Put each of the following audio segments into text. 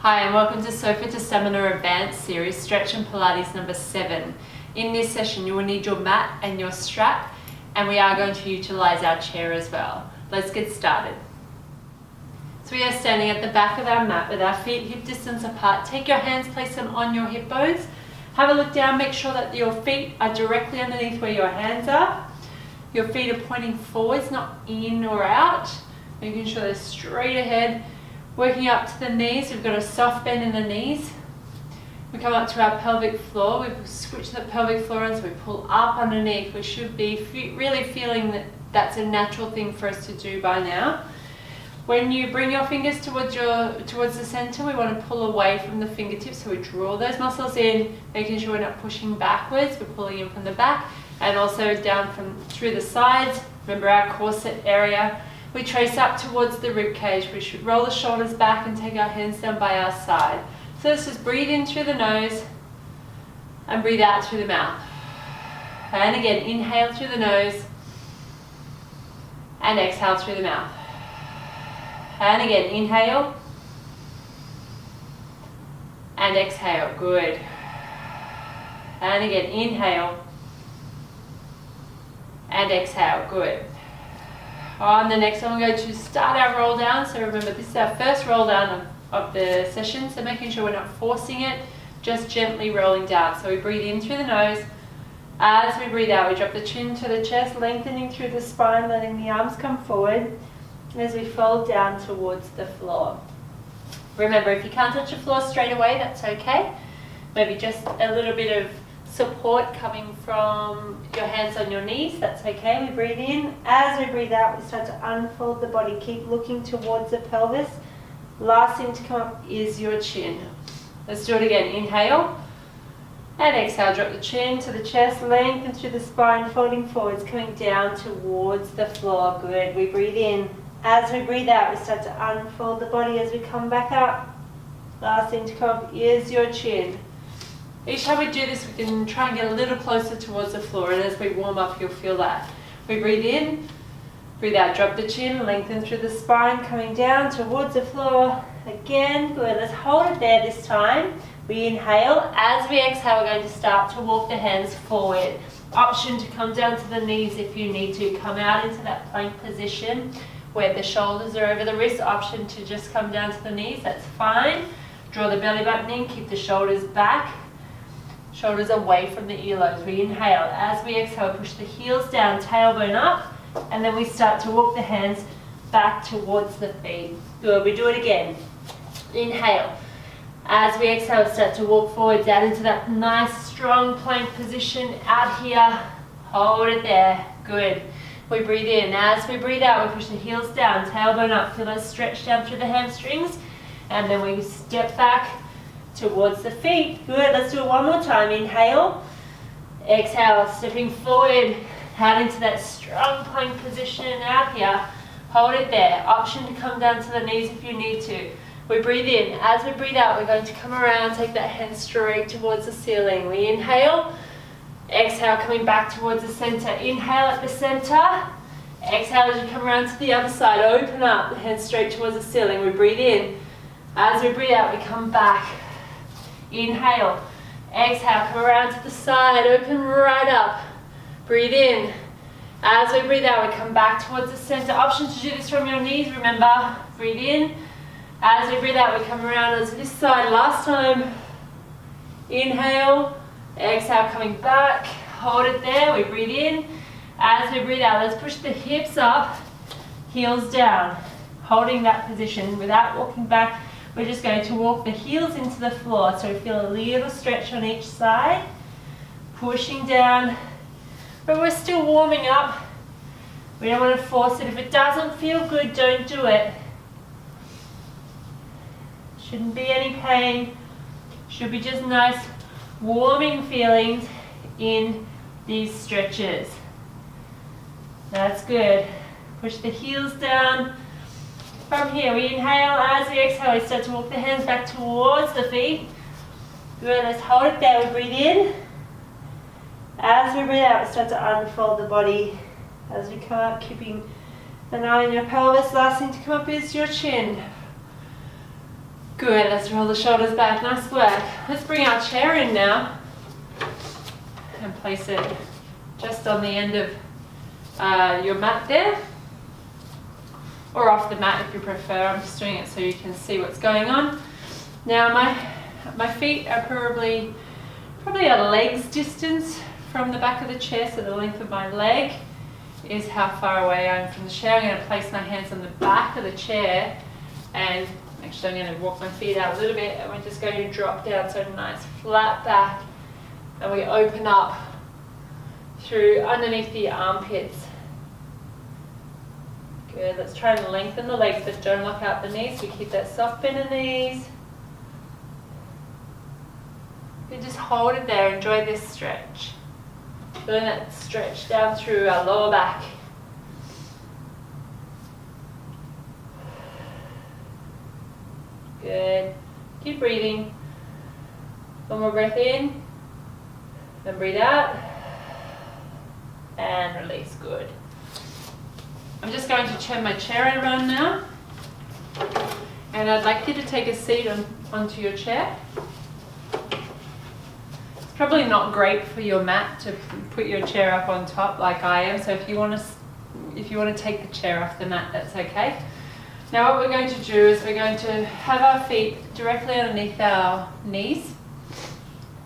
Hi and welcome to Sofa to Stamina Advanced Series Stretch and Pilates number 7. In this session you will need your mat and your strap, and we are going to utilise our chair as well. Let's get started. So we are standing at the back of our mat with our feet hip distance apart. Take your hands, place them on your hip bones. Have a look down, make sure that your feet are directly underneath where your hands are. Your feet are pointing forwards, not in or out. Making sure they're straight ahead. Working up to the knees, we've got a soft bend in the knees. We come up to our pelvic floor, we switch the pelvic floor and so we pull up underneath. We should be really feeling that that's a natural thing for us to do by now. When you bring your fingers towards the center, we want to pull away from the fingertips, so we draw those muscles in, making sure we're not pushing backwards, we're pulling in from the back and also down through the sides. Remember our corset area. We trace up towards the rib cage. We should roll the shoulders back and take our hands down by our side. So let's just breathe in through the nose and breathe out through the mouth. And again, inhale through the nose and exhale through the mouth. And again, inhale and exhale. Good. And again, inhale and exhale. Good. On the next one, we're going to start our roll down. So remember, this is our first roll down of the session. So making sure we're not forcing it, just gently rolling down. So we breathe in through the nose. As we breathe out, we drop the chin to the chest, lengthening through the spine, letting the arms come forward as we fold down towards the floor. Remember, if you can't touch the floor straight away, that's okay. Maybe just a little bit of support coming from your hands on your knees, that's okay. We breathe in. As we breathe out, we start to unfold the body. Keep looking towards the pelvis. Last thing to come up is your chin. Let's do it again. Inhale and exhale. Drop the chin to the chest, lengthen through the spine, folding forwards, coming down towards the floor. Good. We breathe in. As we breathe out, we start to unfold the body as we come back up. Last thing to come up is your chin. Each time we do this, we can try and get a little closer towards the floor, and as we warm up, you'll feel that. We breathe in, breathe out, drop the chin, lengthen through the spine, coming down towards the floor. Again, good. Let's hold it there this time. We inhale. As we exhale, we're going to start to walk the hands forward. Option to come down to the knees if you need to. Come out into that plank position where the shoulders are over the wrists. Option to just come down to the knees, that's fine. Draw the belly button in, keep the shoulders back. Shoulders away from the earlobes. We inhale. As we exhale, push the heels down, tailbone up, and then we start to walk the hands back towards the feet. Good. We do it again. Inhale. As we exhale, start to walk forwards out into that nice, strong plank position. Out here. Hold it there. Good. We breathe in. As we breathe out, we push the heels down, tailbone up. Feel those stretch down through the hamstrings, and then we step back towards the feet. Good. Let's do it one more time. Inhale. Exhale. Stepping forward out into that strong plank position. Out here. Hold it there. Option to come down to the knees if you need to. We breathe in. As we breathe out, we're going to come around, take that hand straight towards the ceiling. We inhale. Exhale, coming back towards the center. Inhale at the center. Exhale as you come around to the other side. Open up, the hand straight towards the ceiling. We breathe in. As we breathe out, we come back. Inhale. Exhale, come around to the side. Open right up. Breathe in. As we breathe out, we come back towards the center. Option to do this from your knees, remember. Breathe in. As we breathe out, we come around onto this side. Last time. Inhale. Exhale, coming back. Hold it there. We breathe in. As we breathe out, let's push the hips up, heels down. Holding that position without walking back. We're just going to walk the heels into the floor. So we feel a little stretch on each side. Pushing down. But we're still warming up. We don't want to force it. If it doesn't feel good, don't do it. Shouldn't be any pain. Should be just nice warming feelings in these stretches. That's good. Push the heels down. From here, we inhale. As we exhale, we start to walk the hands back towards the feet. Good. Let's hold it there. We breathe in. As we breathe out, we start to unfold the body. As we come up, keeping an eye on your pelvis. Last thing to come up is your chin. Good, let's roll the shoulders back, nice work. Let's bring our chair in now and place it just on the end of your mat there, or off the mat if you prefer. I'm just doing it so you can see what's going on. Now my feet are probably a leg's distance from the back of the chair, so the length of my leg is how far away I am from the chair. I'm going to place my hands on the back of the chair, and actually I'm going to walk my feet out a little bit, and we're just going to drop down, so nice flat back, and we open up through underneath the armpits. Good, let's try and lengthen the legs, but don't lock out the knees. We keep that soft bend in the knees. You just hold it there, enjoy this stretch. Feeling that stretch down through our lower back. Good. Keep breathing. One more breath in. Then breathe out. And release. Good. I'm just going to turn my chair around now. And I'd like you to take a seat onto your chair. It's probably not great for your mat to put your chair up on top like I am. So if you want to take the chair off the mat, that's okay. Now what we're going to do is we're going to have our feet directly underneath our knees.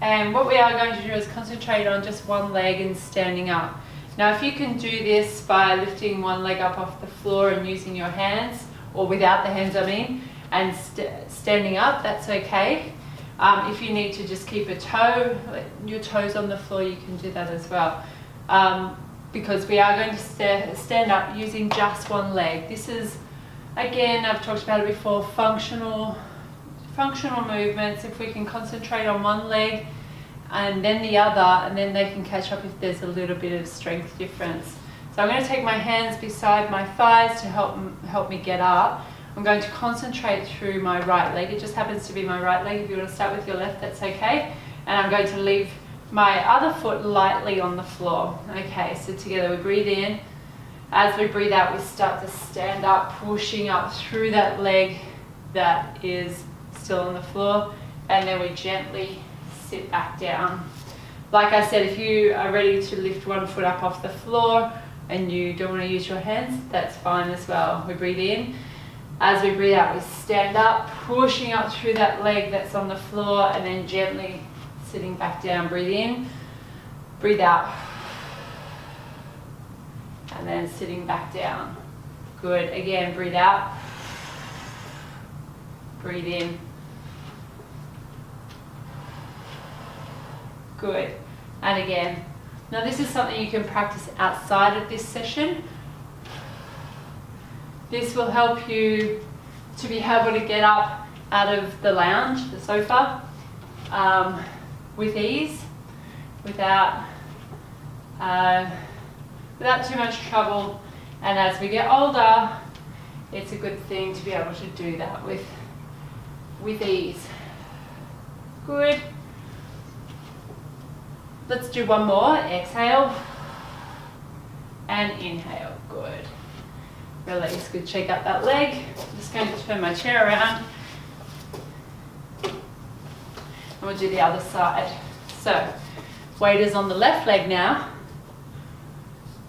And what we are going to do is concentrate on just one leg and standing up. Now if you can do this by lifting one leg up off the floor and using your hands, or without the hands I mean, and standing up, that's okay. If you need to just keep your toes on the floor, you can do that as well. Because we are going to stand up using just one leg. This is, again, I've talked about it before, functional movements. If we can concentrate on one leg and then the other, and then they can catch up if there's a little bit of strength difference. So I'm going to take my hands beside my thighs to help me get up. I'm going to concentrate through my right leg. It just happens to be my right leg. If you want to start with your left, that's okay. And I'm going to leave my other foot lightly on the floor. Okay, so together we breathe in. As we breathe out, we start to stand up, pushing up through that leg that is still on the floor, and then we gently sit back down. Like I said, if you are ready to lift one foot up off the floor and you don't want to use your hands, that's fine as well. We breathe in. As we breathe out, we stand up, pushing up through that leg that's on the floor, and then gently sitting back down. Breathe in, breathe out, and then sitting back down. Good. Again, breathe out, breathe in. Good. And again. Now this is something you can practice outside of this session. This will help you to be able to get up out of the lounge, the sofa, with ease, without too much trouble. And as we get older, it's a good thing to be able to do that with ease. Good. Let's do one more. Exhale and inhale. Good. Release. Good. Shake out that leg. I'm just going to turn my chair around. And we'll do the other side. So, weight is on the left leg now.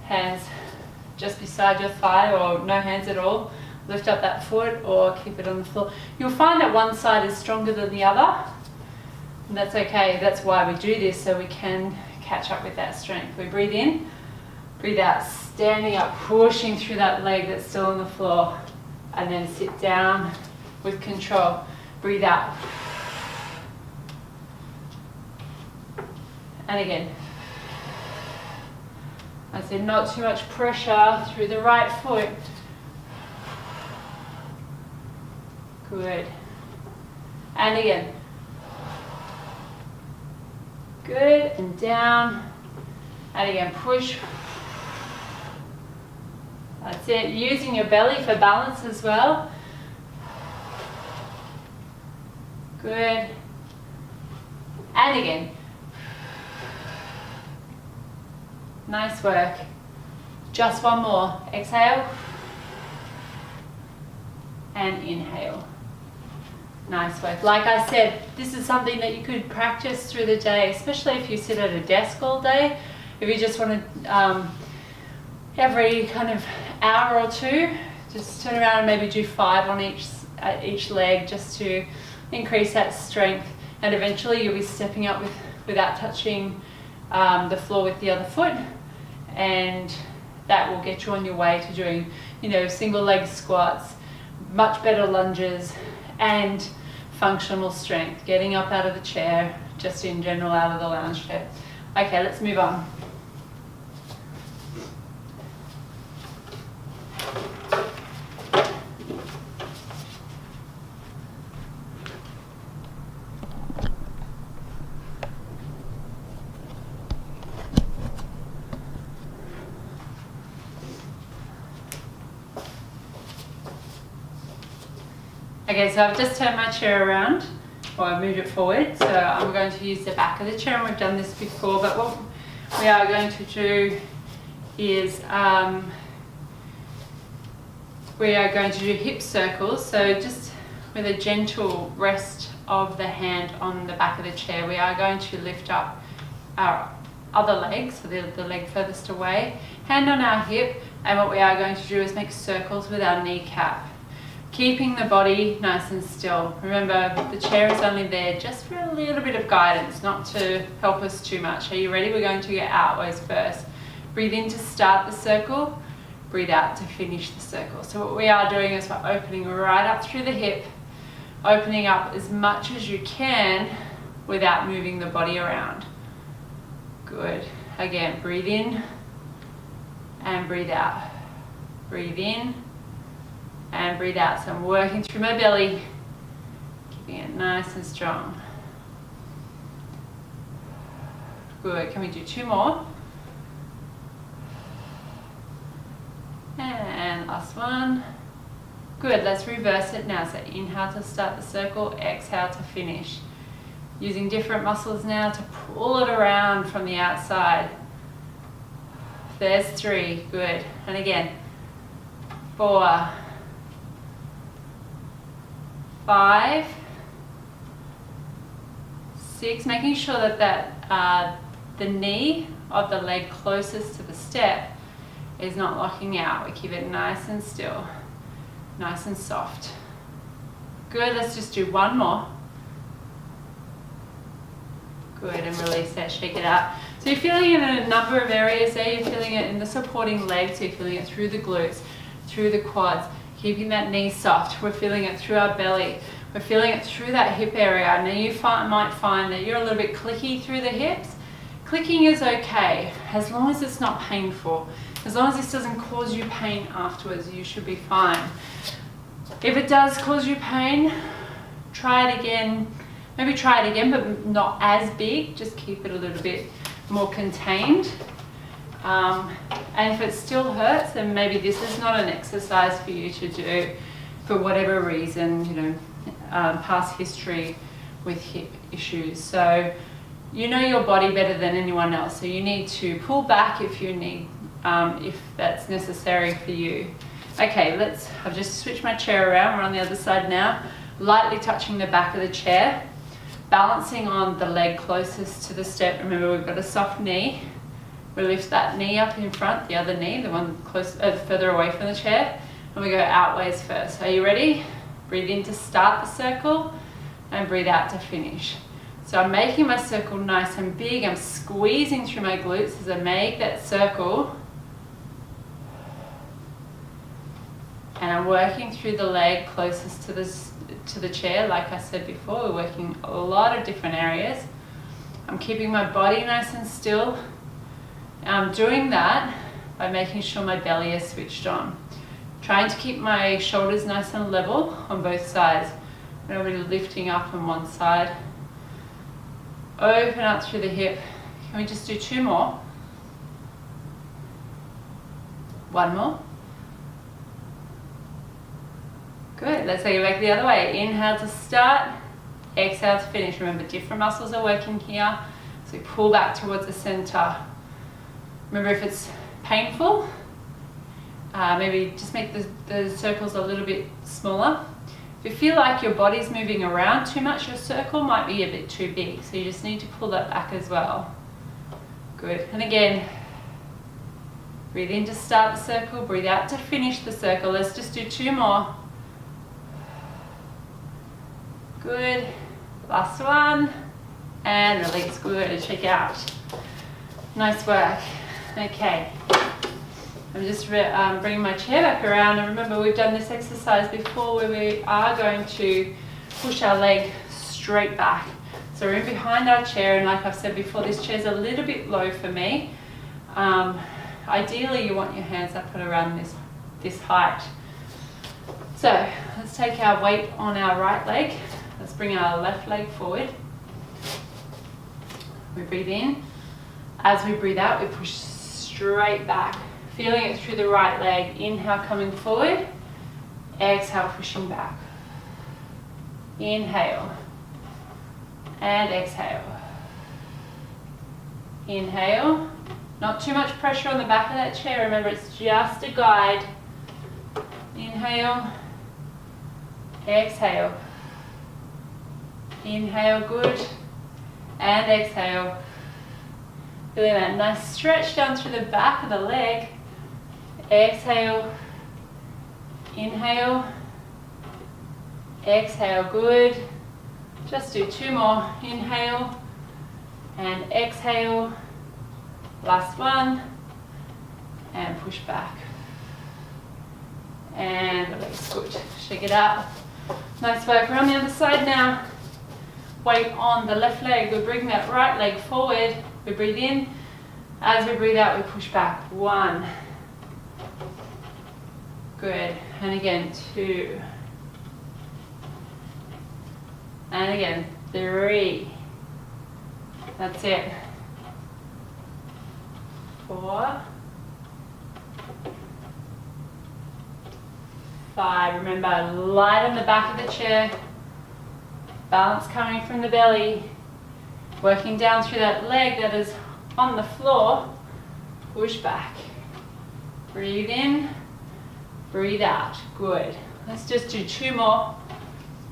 Hands just beside your thigh, or no hands at all. Lift up that foot or keep it on the floor. You'll find that one side is stronger than the other. And that's okay. That's why we do this, so we can catch up with that strength. We breathe in, breathe out, standing up, pushing through that leg that's still on the floor, and then sit down with control. Breathe out. And again. I said not too much pressure through the right foot. Good. And again. Good, and down, and again, push. That's it, using your belly for balance as well. Good, and again. Nice work. Just one more, exhale, and inhale. Nice work. Like I said, this is something that you could practice through the day, especially if you sit at a desk all day. If you just want to, every kind of hour or two, just turn around and maybe do 5 on each leg, just to increase that strength. And eventually you'll be stepping up without touching the floor with the other foot, and that will get you on your way to doing, you know, single leg squats, much better lunges, and functional strength, getting up out of the chair, just in general out of the lounge chair. Okay, let's move on. Okay, so I've just turned my chair around, or I've moved it forward, so I'm going to use the back of the chair, and we've done this before, but what we are going to do is we are going to do hip circles, so just with a gentle rest of the hand on the back of the chair, we are going to lift up our other leg, so the leg furthest away, hand on our hip, and what we are going to do is make circles with our kneecap, keeping the body nice and still. Remember, the chair is only there just for a little bit of guidance, not to help us too much. Are you ready? We're going to get outwards first. Breathe in to start the circle, breathe out to finish the circle. So what we are doing is we're opening right up through the hip, opening up as much as you can without moving the body around. Good. Again, breathe in and breathe out. Breathe in and breathe out. So I'm working through my belly, keeping it nice and strong. Good. Can we do 2 more? And last one. Good. Let's reverse it now. So inhale to start the circle, exhale to finish. Using different muscles now to pull it around from the outside. There's 3. Good. And again, 4, 5, 6, making sure that the knee of the leg closest to the step is not locking out. We keep it nice and still, nice and soft. Good, let's just do 1 more. Good, and release that, shake it out. So you're feeling it in a number of areas there. You're feeling it in the supporting legs, so you're feeling it through the glutes, through the quads, keeping that knee soft. We're feeling it through our belly. We're feeling it through that hip area. Now you might find that you're a little bit clicky through the hips. Clicking is okay, as long as it's not painful. As long as this doesn't cause you pain afterwards, you should be fine. If it does cause you pain, try it again. Maybe try it again, but not as big. Just keep it a little bit more contained. And if it still hurts, then maybe this is not an exercise for you to do for whatever reason, you know, past history with hip issues. So you know your body better than anyone else, so you need to pull back if you need, if that's necessary for you. Okay, I've just switched my chair around. We're on the other side now. Lightly touching the back of the chair, balancing on the leg closest to the step. Remember, we've got a soft knee. We lift that knee up in front, the other knee, the one further away from the chair, and we go outwards first. Are you ready? Breathe in to start the circle, and breathe out to finish. So I'm making my circle nice and big. I'm squeezing through my glutes as I make that circle. And I'm working through the leg closest to the chair. Like I said before, we're working a lot of different areas. I'm keeping my body nice and still. I'm doing that by making sure my belly is switched on. Trying to keep my shoulders nice and level on both sides. I'm really lifting up on one side. Open up through the hip. Can we just do 2 more? 1 more. Good, let's take it back the other way. Inhale to start, exhale to finish. Remember, different muscles are working here. So pull back towards the center. Remember, if it's painful, maybe just make the circles a little bit smaller. If you feel like your body's moving around too much, your circle might be a bit too big, so you just need to pull that back as well. Good, and again, breathe in to start the circle, breathe out to finish the circle. Let's just do 2 more. Good, last one, and release, good, check out. Nice work. Okay, I'm just bringing my chair back around, and remember we've done this exercise before where we are going to push our leg straight back. So we're in behind our chair, and like I've said before, this chair's a little bit low for me. Ideally you want your hands up at around this height. So let's take our weight on our right leg. Let's bring our left leg forward. We breathe in. As we breathe out, we push straight back, feeling it through the right leg. Inhale, coming forward. Exhale, pushing back. Inhale. And exhale. Inhale. Not too much pressure on the back of that chair. Remember, it's just a guide. Inhale. Exhale. Inhale, good. And exhale. Feeling that nice stretch down through the back of the leg. Exhale. Inhale. Exhale, good. Just do 2 more. Inhale and exhale. Last one. And push back. And release, good. Shake it out. Nice work. We're on the other side now. Weight on the left leg. We bring that right leg forward. We breathe in. As we breathe out, we push back. 1. Good. And again, 2. And again, 3. That's it. 4. 5. Remember, light on the back of the chair. Balance coming from the belly. Working down through that leg that is on the floor. Push back. Breathe in. Breathe out. Good. Let's just do 2 more.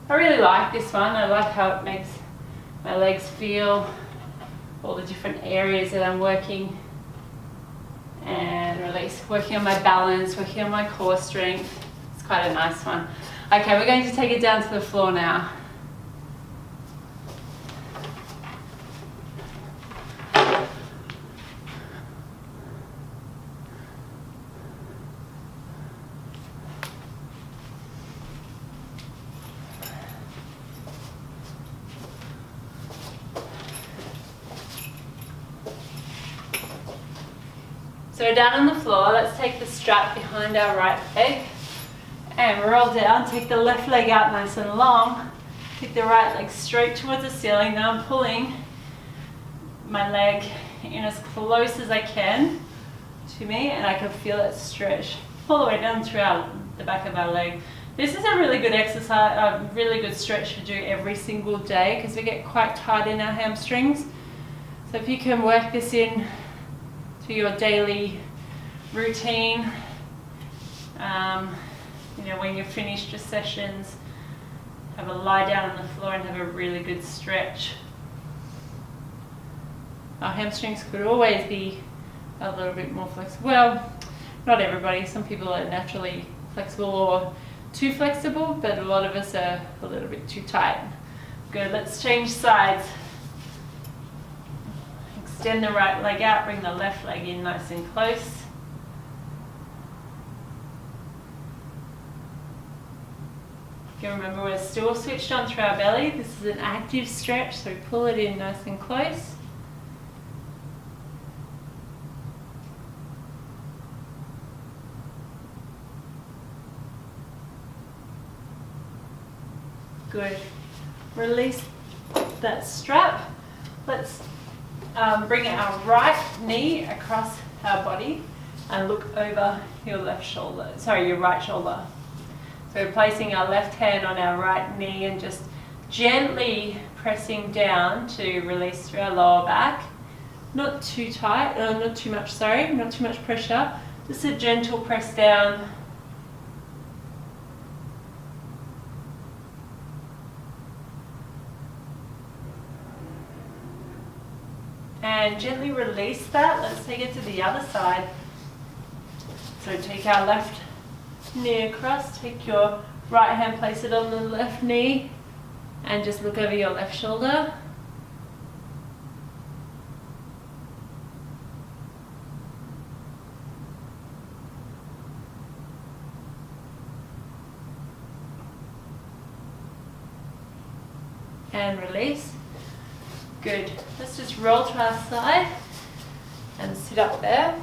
I really like this one. I like how it makes my legs feel, all the different areas that I'm working. And release. Working on my balance, working on my core strength. It's quite a nice one. Okay, we're going to take it down to the floor now. So we're down on the floor. Let's take the strap behind our right leg and roll down. Take the left leg out nice and long. Take the right leg straight towards the ceiling. Now I'm pulling my leg in as close as I can to me, and I can feel it stretch all the way down throughout the back of our leg. This is a really good exercise, a really good stretch to do every single day because we get quite tight in our hamstrings. So if you can work this in to your daily routine, when you're finished your sessions, have a lie down on the floor and have a really good stretch. Our hamstrings could always be a little bit more flexible. Well, not everybody. Some people are naturally flexible or too flexible, but a lot of us are a little bit too tight. Good, let's change sides. Extend the right leg out, bring the left leg in nice and close. Again, remember we're still switched on through our belly. This is an active stretch, so pull it in nice and close. Good. Release that strap. Let's bring our right knee across our body and look over your left shoulder, your right shoulder. So we're placing our left hand on our right knee and just gently pressing down to release through our lower back. Not too tight, not too much pressure. Just a gentle press down. and gently release that. Let's take it to the other side. So take our left knee across, take your right hand, place it on the left knee, and just look over your left shoulder. And release. Good. Let's just roll to our side and sit up there.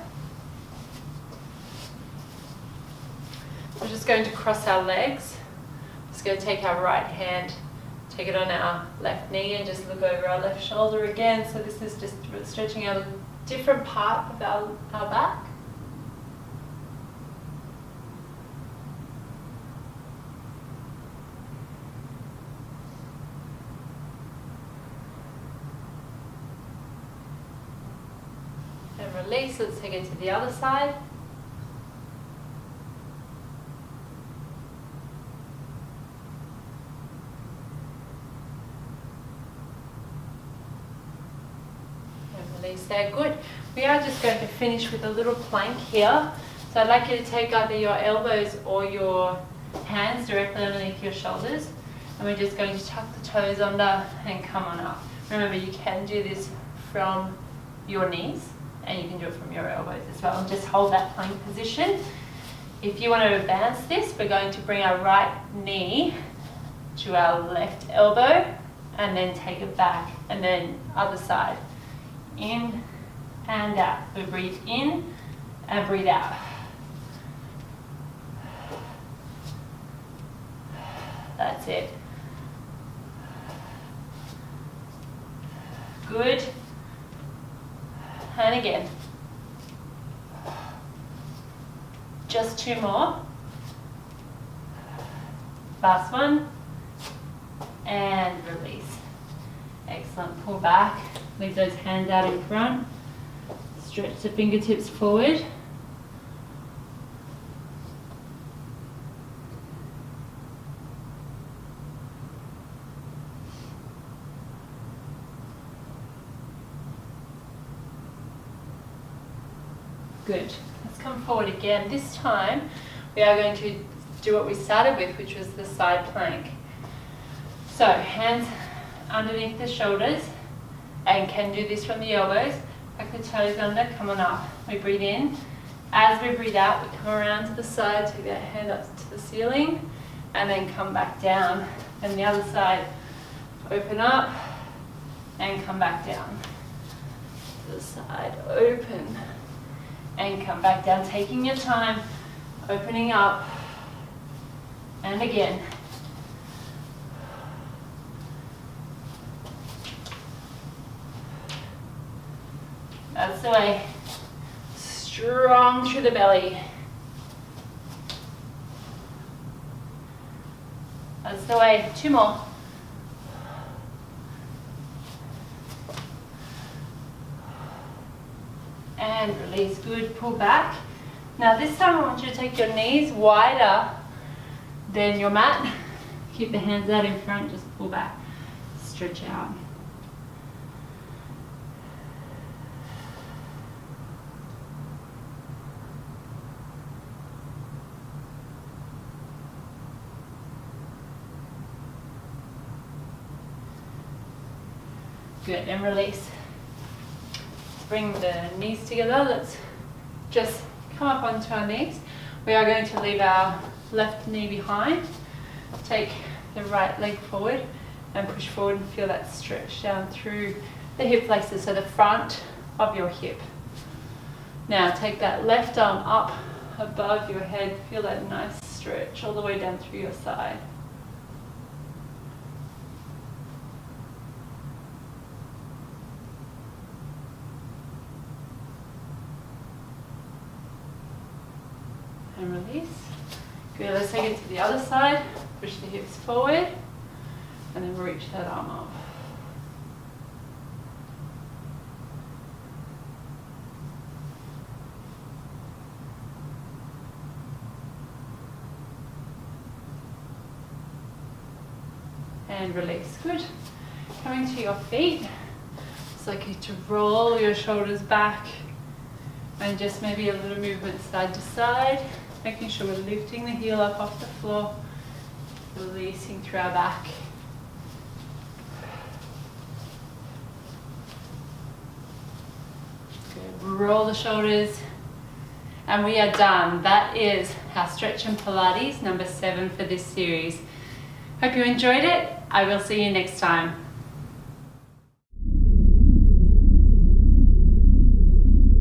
We're just going to cross our legs. Just going to take our right hand, take it on our left knee, and just look over our left shoulder again. So this is just stretching out a different part of our back. And release. Let's take it to the other side. Release there. Good. We are just going to finish with a little plank here. So I'd like you to take either your elbows or your hands directly underneath your shoulders, and we're just going to tuck the toes under and come on up. Remember, you can do this from your knees and you can do it from your elbows as well, and just hold that plank position. If you want to advance this, we're going to bring our right knee to our left elbow and then take it back, and then other side. In and out. We breathe in and breathe out. That's it. Good. And again. Just two more. Last one. And release. Excellent. Pull back. Leave those hands out in front. Stretch the fingertips forward. Good. Let's come forward again. This time we are going to do what we started with, which was the side plank. So hands underneath the shoulders, and can do this from the elbows. Back the toes under, come on up. We breathe in. As we breathe out, we come around to the side, take that hand up to the ceiling, and then come back down. And the other side, open up, and come back down. To the side, open, and come back down. Taking your time, opening up, and again. That's the way. Strong through the belly. That's the way. Two more. And release. Good. Pull back. Now this time I want you to take your knees wider than your mat. Keep the hands out in front. Just pull back. Stretch out. Good, and release. Let's bring the knees together. Let's just come up onto our knees. We are going to leave our left knee behind. Take the right leg forward and push forward, and feel that stretch down through the hip flexors, so the front of your hip. Now take that left arm up above your head. Feel that nice stretch all the way down through your side. And release. Good, let's take it to the other side. Push the hips forward and then reach that arm up. And release. Good. Coming to your feet. Just like you to roll your shoulders back and just maybe a little movement side to side, making sure we're lifting the heel up off the floor, releasing through our back. Good. Roll the shoulders. And we are done. That is our stretch and Pilates number 7 for this series. Hope you enjoyed it. I will see you next time.